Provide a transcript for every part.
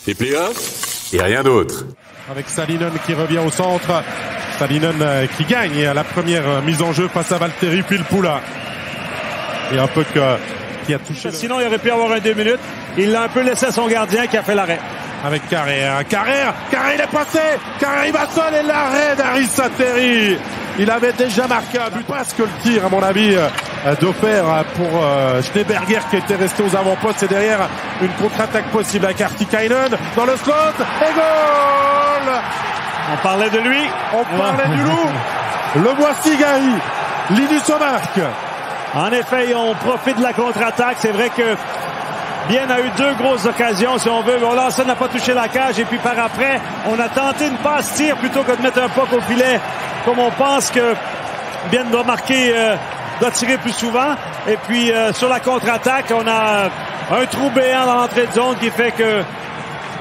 Les playoffs et rien d'autre. Avec Salinen qui revient au centre. Salinen qui gagne la première mise en jeu face à Valtteri Filppula. Et un peu qui a touché. Sinon, il aurait pu avoir un 2 minutes. Il l'a un peu laissé à son gardien qui a fait l'arrêt. Avec Carrère, Carrère il est passé, Carrère il va seul et l'arrêt d'Harry Satteri. Il avait déjà marqué un but, presque le tir à mon avis d'offert pour Schneeberger qui était resté aux avant-postes et derrière une contre-attaque possible avec Artikainen dans le slot et goal. On parlait de lui, on parlait du loup. Le voici Gary, Linus au marque. En effet, on profite de la contre-attaque. C'est vrai que Bien a eu deux grosses occasions, si on veut. Bon, là, ça n'a pas touché la cage. Et puis par après, on a tenté une passe-tir plutôt que de mettre un puck au filet, comme on pense que Bien doit marquer, doit tirer plus souvent. Et puis sur la contre-attaque, on a un trou béant dans l'entrée de zone qui fait que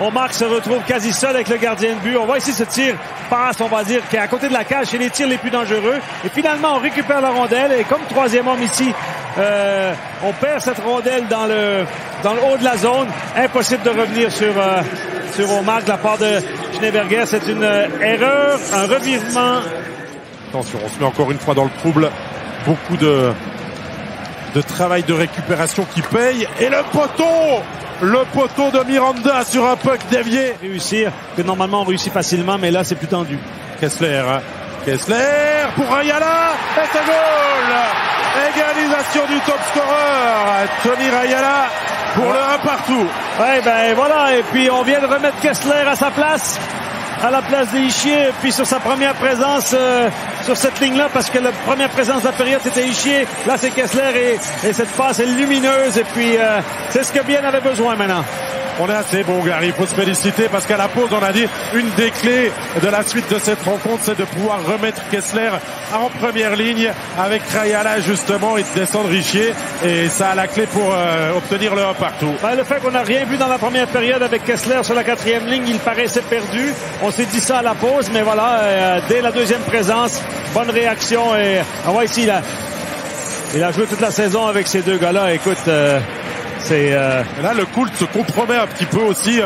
Omar se retrouve quasi seul avec le gardien de but. On voit ici ce tir passe, on va dire, qui est à côté de la cage. C'est les tirs les plus dangereux. Et finalement, on récupère la rondelle. Et comme troisième homme ici, on perd cette rondelle dans le haut de la zone. Impossible de revenir sur Omar de la part de Schneeberger. C'est une erreur, un revirement. Attention, on se met encore une fois dans le trouble. Beaucoup de travail de récupération qui paye. Et le poteau de Miranda sur un puck dévié. Réussir, que normalement on réussit facilement, mais là c'est plus tendu. Kessler pour Rayala, et c'est goal. Égalisation du top scorer, Tony Rayala pour le 1 partout. Ouais, ben voilà, et puis on vient de remettre Kessler à sa place, à la place d'Ischier, puis sur sa première présence sur cette ligne-là, parce que la première présence de la période c'était Ischier, là c'est Kessler et cette passe est lumineuse, et puis c'est ce que Bien avait besoin maintenant. On est assez bon, Gary, il faut se féliciter parce qu'à la pause, on a dit une des clés de la suite de cette rencontre, c'est de pouvoir remettre Kessler en première ligne avec Rayala justement et de descendre Richier, et ça a la clé pour obtenir le 1 partout. Ben, le fait qu'on n'a rien vu dans la première période avec Kessler sur la quatrième ligne, il paraissait perdu. On s'est dit ça à la pause, mais voilà, dès la deuxième présence, bonne réaction, et on voit ici, il a joué toute la saison avec ces deux gars-là. Écoute, là, le coup se compromet un petit peu aussi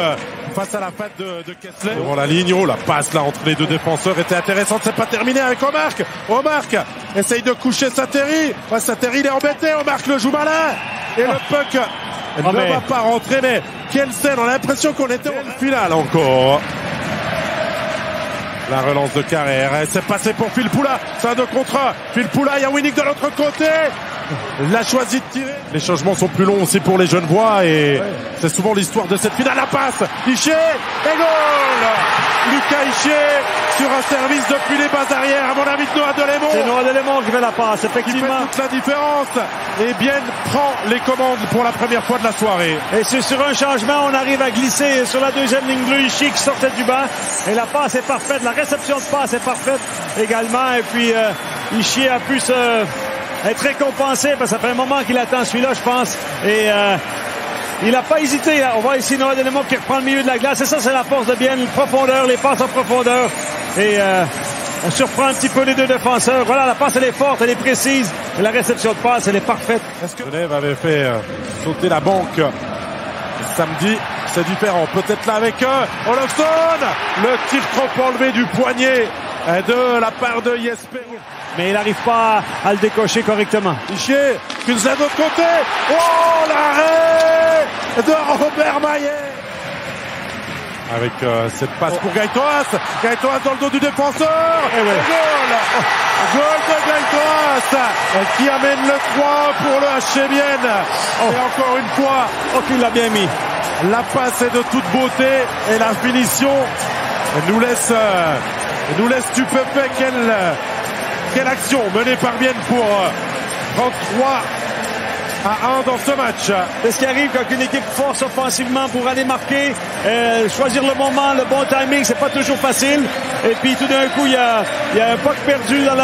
face à la patte de Kessler. Devant la ligne, la passe là entre les deux défenseurs était intéressante. C'est pas terminé avec Omar. Omar essaye de coucher Satteri. Ouais, Satteri, il est embêté. Omar le joue malin. Et le puck ne va pas rentrer. Mais quelle scène! On a l'impression qu'on était en finale encore. La relance de Carrère. C'est passé pour Filppula. C'est un 2 contre 1. Filppula, il y a Winnick de l'autre côté. Il a choisi de tirer. Les changements sont plus longs aussi pour les Genevois et c'est souvent l'histoire de cette finale. La passe, Ischier et goal. Lucas Ischier sur un service depuis les bases arrières, à mon avis de Noah Delémont. C'est Noah Delémont qui fait la passe, effectivement. Il fait toute la différence et Bien prend les commandes pour la première fois de la soirée. Et c'est sur un changement, on arrive à glisser sur la deuxième ligne bleue, Ischier qui sortait du banc et la passe est parfaite, la réception de passe est parfaite également, et puis Ischier a pu être récompensé parce que ça fait un moment qu'il attend celui-là, je pense, et il n'a pas hésité. On voit ici Noah Delémont qui reprend le milieu de la glace, et ça c'est la force de Bien, profondeur, les passes en profondeur, et on surprend un petit peu les deux défenseurs. Voilà, la passe elle est forte, elle est précise, et la réception de passe elle est parfaite. Est-ce que Genève avait fait sauter la banque samedi? C'est différent, peut-être là avec Olofsson, le tir trop enlevé du poignet de la part de Jesper. Mais il n'arrive pas à le décocher correctement. Ischier, Kunzle de l'autre côté. Oh, l'arrêt de Robert Maillet. Avec cette passe pour Gaëtoas. Gaëtoas dans le dos du défenseur. Et goal de Gaëtoas qui amène le 3 pour le HC Bienne. Et encore une fois, qu'il l'a bien mis. La passe est de toute beauté et la finition nous laisse stupéfait. Quelle action menée par Bien pour 33 à 1 dans ce match. C'est ce qui arrive quand une équipe force offensivement pour aller marquer, choisir le moment, le bon timing, c'est pas toujours facile. Et puis tout d'un coup, il y a un puck perdu dans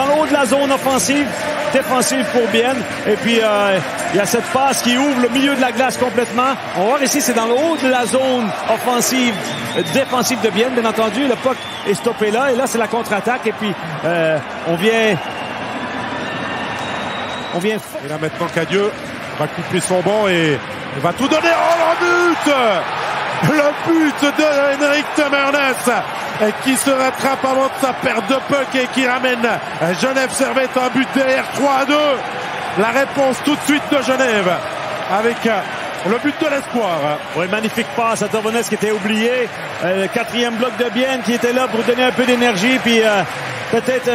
le haut de la zone offensive, défensive pour Bien. Et puis il y a cette passe qui ouvre le milieu de la glace complètement. On va voir ici, c'est dans le haut de la zone offensive, défensive de Bien, bien entendu. Le puck est stoppé là, et là c'est la contre-attaque, et puis on vient. Et là maintenant Cadieux va couper son banc et va tout donner. Oh, le but Le but de Henrik Temernes qui se rattrape avant de sa perte de puck et qui ramène Genève Servette un but derrière 3-2. La réponse tout de suite de Genève avec le but de l'espoir. Oui, magnifique passe à Torvenes qui était oublié. Le quatrième bloc de Bienne qui était là pour donner un peu d'énergie. Puis peut-être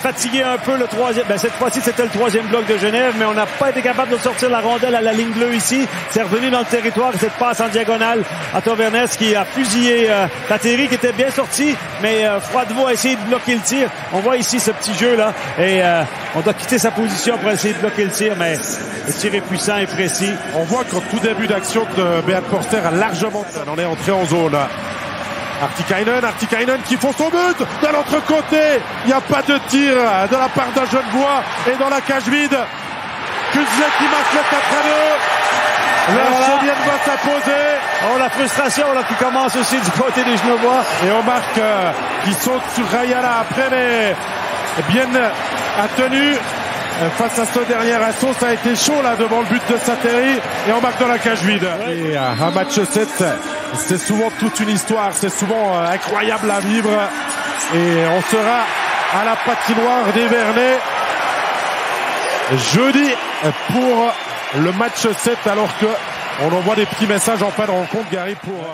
fatiguer un peu le troisième. Ben, cette fois-ci, c'était le troisième bloc de Genève, mais on n'a pas été capable de sortir la rondelle à la ligne bleue ici. C'est revenu dans le territoire. Cette passe en diagonale à Torvenes qui a fusillé Lattery qui était bien sorti, mais Froidevaux a essayé de bloquer le tir. On voit ici ce petit jeu-là et on doit quitter sa position pour essayer de bloquer le tir, mais le tir est puissant et précis. On voit qu'au tout début d'action que Beat Forster a largement... On est entré en zone. Artikainen qui font son but. De l'autre côté, il n'y a pas de tir de la part d'un Genevois et dans la cage vide. Kuzlet qui marque le 4-2. La Chaudienne va s'imposer. Oh, la frustration là qui commence aussi du côté des Genevois. Et on marque qui saute sur Rayala après, mais bien a tenu face à ce dernier assaut. Ça a été chaud là devant le but de Lattery et on marque dans la cage vide. Et un match 7, c'est souvent toute une histoire, c'est souvent incroyable à vivre. Et on sera à la patinoire des Vernets jeudi pour le match 7, alors que on envoie des petits messages en fin de rencontre, Gary, pour...